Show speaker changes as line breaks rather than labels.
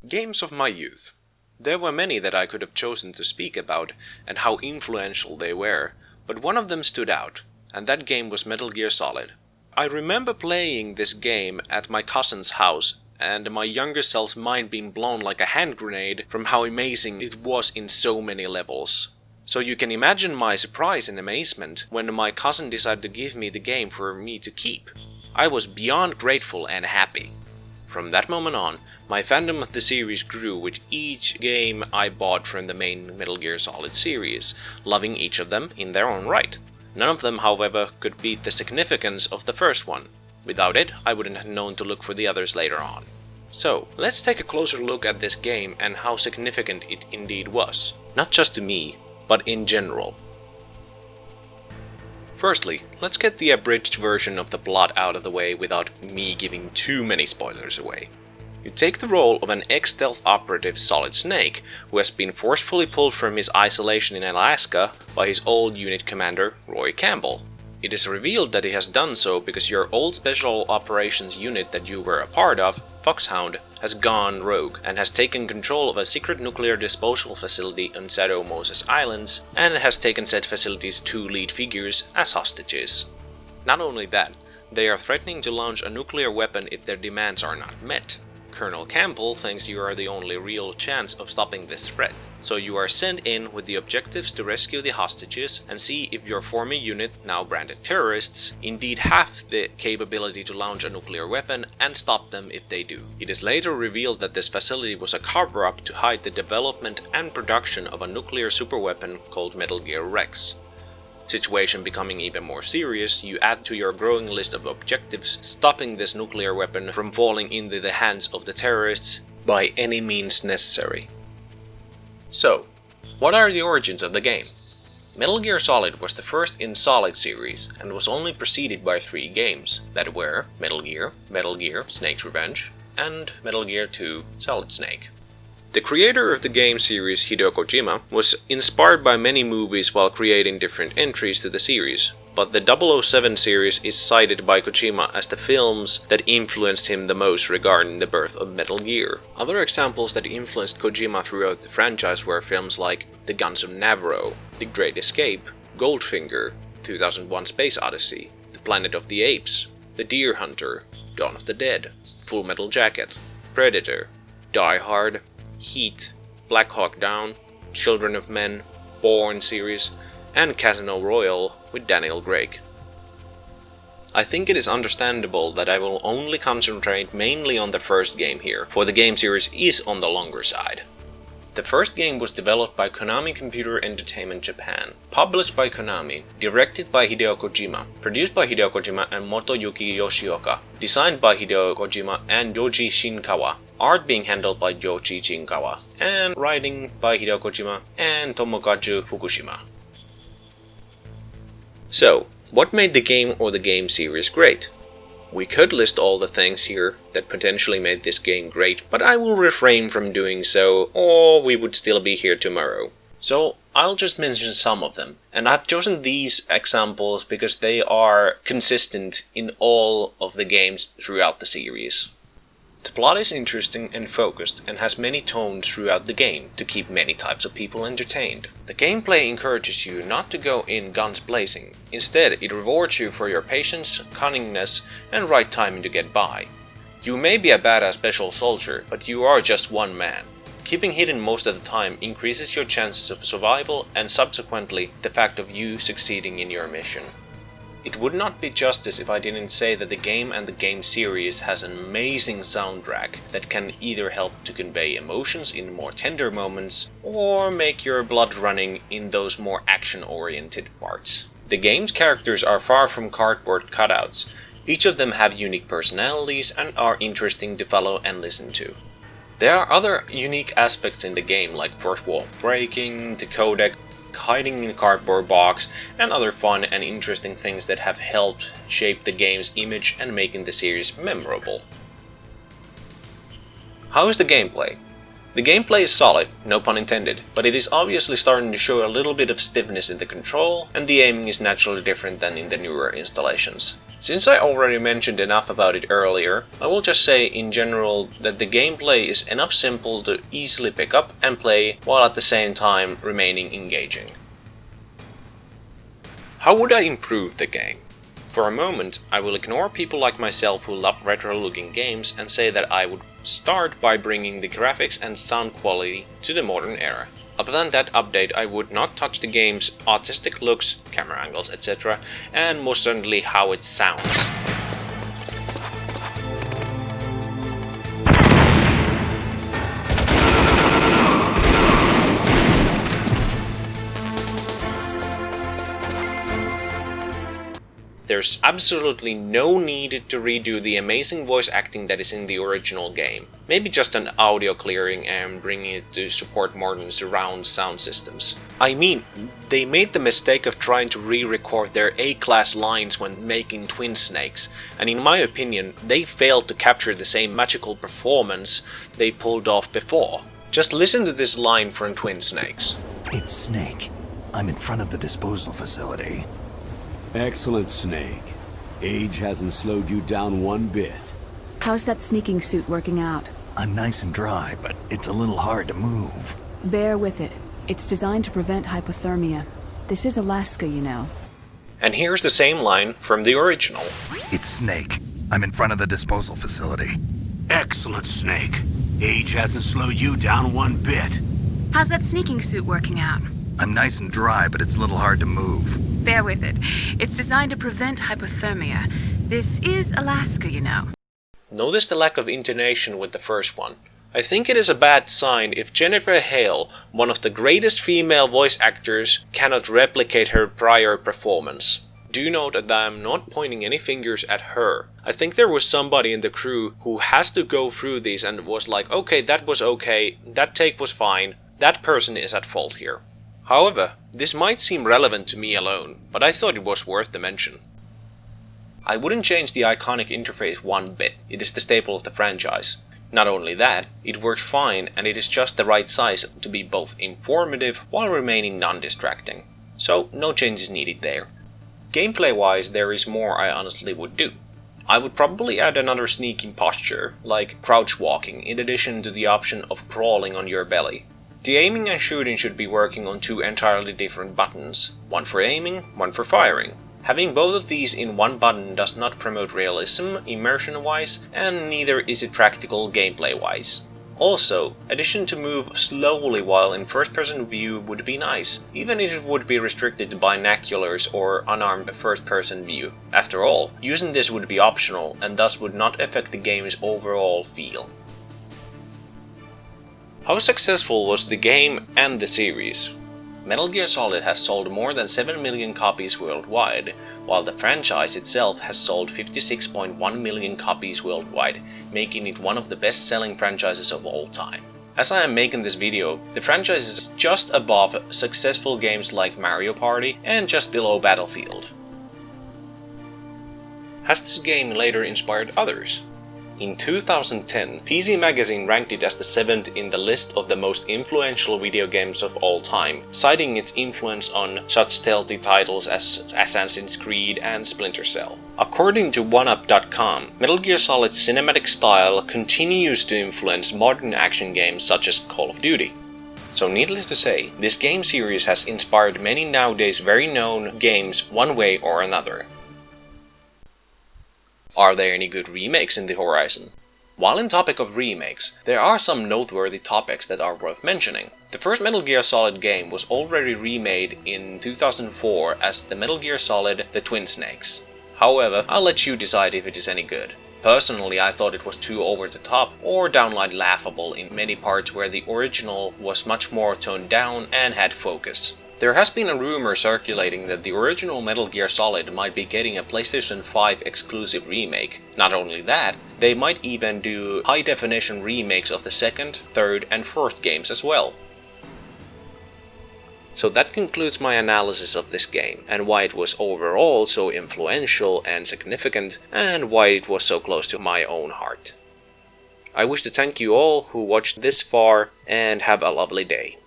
Games of my youth. There were many that I could have chosen to speak about and how influential they were, but one of them stood out, and that game was Metal Gear Solid. I remember playing this game at my cousin's house and my younger self's mind being blown like a hand grenade from how amazing it was in so many levels. So you can imagine my surprise and amazement when my cousin decided to give me the game for me to keep. I was beyond grateful and happy. From that moment on, my fandom of the series grew with each game I bought from the main Metal Gear Solid series, loving each of them in their own right. None of them, however, could beat the significance of the first one. Without it, I wouldn't have known to look for the others later on. So, let's take a closer look at this game and how significant it indeed was. Not just to me, but in general. Firstly, let's get the abridged version of the plot out of the way without me giving too many spoilers away. You take the role of an ex-stealth operative Solid Snake, who has been forcefully pulled from his isolation in Alaska by his old unit commander, Roy Campbell. It is revealed that he has done so because your old special operations unit that you were a part of, Foxhound, has gone rogue and has taken control of a secret nuclear disposal facility on Shadow Moses Islands and has taken said facility's two lead figures as hostages. Not only that, they are threatening to launch a nuclear weapon if their demands are not met. Colonel Campbell thinks you are the only real chance of stopping this threat, so you are sent in with the objectives to rescue the hostages and see if your former unit, now branded terrorists, indeed have the capability to launch a nuclear weapon and stop them if they do. It is later revealed that this facility was a cover-up to hide the development and production of a nuclear superweapon called Metal Gear Rex. Situation becoming even more serious, you add to your growing list of objectives stopping this nuclear weapon from falling into the hands of the terrorists by any means necessary. So, what are the origins of the game? Metal Gear Solid was the first in Solid series and was only preceded by 3 games that were Metal Gear, Snake's Revenge, and Metal Gear 2 Solid Snake. The creator of the game series, Hideo Kojima, was inspired by many movies while creating different entries to the series, but the 007 series is cited by Kojima as the films that influenced him the most regarding the birth of Metal Gear. Other examples that influenced Kojima throughout the franchise were films like The Guns of Navarro, The Great Escape, Goldfinger, 2001: Space Odyssey, The Planet of the Apes, The Deer Hunter, Dawn of the Dead, Full Metal Jacket, Predator, Die Hard, Heat, Black Hawk Down, Children of Men, Bourne series, and Casino Royale with Daniel Craig. I think it is understandable that I will only concentrate mainly on the first game here, for the game series is on the longer side. The first game was developed by Konami Computer Entertainment Japan, published by Konami, directed by Hideo Kojima, produced by Hideo Kojima and Motoyuki Yoshioka, designed by Hideo Kojima and Yoji Shinkawa, art being handled by Yoji Shinkawa, and writing by Hideo Kojima and Tomokazu Fukushima. So, what made the game or the game series great? We could list all the things here that potentially made this game great, but I will refrain from doing so, or we would still be here tomorrow. So I'll just mention some of them, and I've chosen these examples because they are consistent in all of the games throughout the series. The plot is interesting and focused and has many tones throughout the game to keep many types of people entertained. The gameplay encourages you not to go in guns blazing. Instead, it rewards you for your patience, cunningness, and right timing to get by. You may be a badass special soldier, but you are just one man. Keeping hidden most of the time increases your chances of survival and subsequently the fact of you succeeding in your mission. It would not be justice if I didn't say that the game and the game series has an amazing soundtrack that can either help to convey emotions in more tender moments or make your blood running in those more action-oriented parts. The game's characters are far from cardboard cutouts. Each of them have unique personalities and are interesting to follow and listen to. There are other unique aspects in the game like fourth wall breaking, the codec, hiding in a cardboard box, and other fun and interesting things that have helped shape the game's image and making the series memorable. How is the gameplay? The gameplay is solid, no pun intended, but it is obviously starting to show a little bit of stiffness in the control, and the aiming is naturally different than in the newer installations. Since I already mentioned enough about it earlier, I will just say in general that the gameplay is enough simple to easily pick up and play while at the same time remaining engaging. How would I improve the game? For a moment, I will ignore people like myself who love retro-looking games and say that I would start by bringing the graphics and sound quality to the modern era. Other than that update, I would not touch the game's artistic looks, camera angles, etc., and most certainly how it sounds. There's absolutely no need to redo the amazing voice acting that is in the original game. Maybe just an audio clearing and bringing it to support modern surround sound systems. I mean, they made the mistake of trying to re-record their A-class lines when making Twin Snakes, and in my opinion, they failed to capture the same magical performance they pulled off before. Just listen to this line from Twin Snakes.
It's Snake. I'm in front of the disposal facility.
Excellent, Snake. Age hasn't slowed you down one bit.
How's that sneaking suit working out?
I'm nice and dry, but it's a little hard to move.
Bear with it. It's designed to prevent hypothermia. This is Alaska, you know.
And here's the same line from the original.
It's Snake. I'm in front of the disposal facility.
Excellent, Snake. Age hasn't slowed you down one bit.
How's that sneaking suit working out?
I'm nice and dry, but it's a little hard to move.
Bear with it. It's designed to prevent hypothermia. This is Alaska, you know.
Notice the lack of intonation with the first one. I think it is a bad sign if Jennifer Hale, one of the greatest female voice actors, cannot replicate her prior performance. Do note that I am not pointing any fingers at her. I think there was somebody in the crew who has to go through these and was like, okay, that was okay, that take was fine, that person is at fault here. However, this might seem relevant to me alone, but I thought it was worth the mention. I wouldn't change the iconic interface one bit, it is the staple of the franchise. Not only that, it works fine and it is just the right size to be both informative while remaining non-distracting. So no changes needed there. Gameplay wise, there is more I honestly would do. I would probably add another sneaking posture, like crouch walking, in addition to the option of crawling on your belly. The aiming and shooting should be working on two entirely different buttons, one for aiming, one for firing. Having both of these in one button does not promote realism immersion-wise, and neither is it practical gameplay-wise. Also, addition to move slowly while in first-person view would be nice, even if it would be restricted to binoculars or unarmed first-person view. After all, using this would be optional and thus would not affect the game's overall feel. How successful was the game and the series? Metal Gear Solid has sold more than 7 million copies worldwide, while the franchise itself has sold 56.1 million copies worldwide, making it one of the best-selling franchises of all time. As I am making this video, the franchise is just above successful games like Mario Party and just below Battlefield. Has this game later inspired others? In 2010, PC Magazine ranked it as the 7th in the list of the most influential video games of all time, citing its influence on such stealthy titles as Assassin's Creed and Splinter Cell. According to OneUp.com, Metal Gear Solid's cinematic style continues to influence modern action games such as Call of Duty. So needless to say, this game series has inspired many nowadays very known games one way or another. Are there any good remakes in the horizon? While in topic of remakes, there are some noteworthy topics that are worth mentioning. The first Metal Gear Solid game was already remade in 2004 as the Metal Gear Solid The Twin Snakes. However, I'll let you decide if it is any good. Personally, I thought it was too over the top or downright laughable in many parts where the original was much more toned down and had focus. There has been a rumor circulating that the original Metal Gear Solid might be getting a PlayStation 5 exclusive remake. Not only that, they might even do high-definition remakes of the second, third and fourth games as well. So that concludes my analysis of this game, and why it was overall so influential and significant, and why it was so close to my own heart. I wish to thank you all who watched this far, and have a lovely day.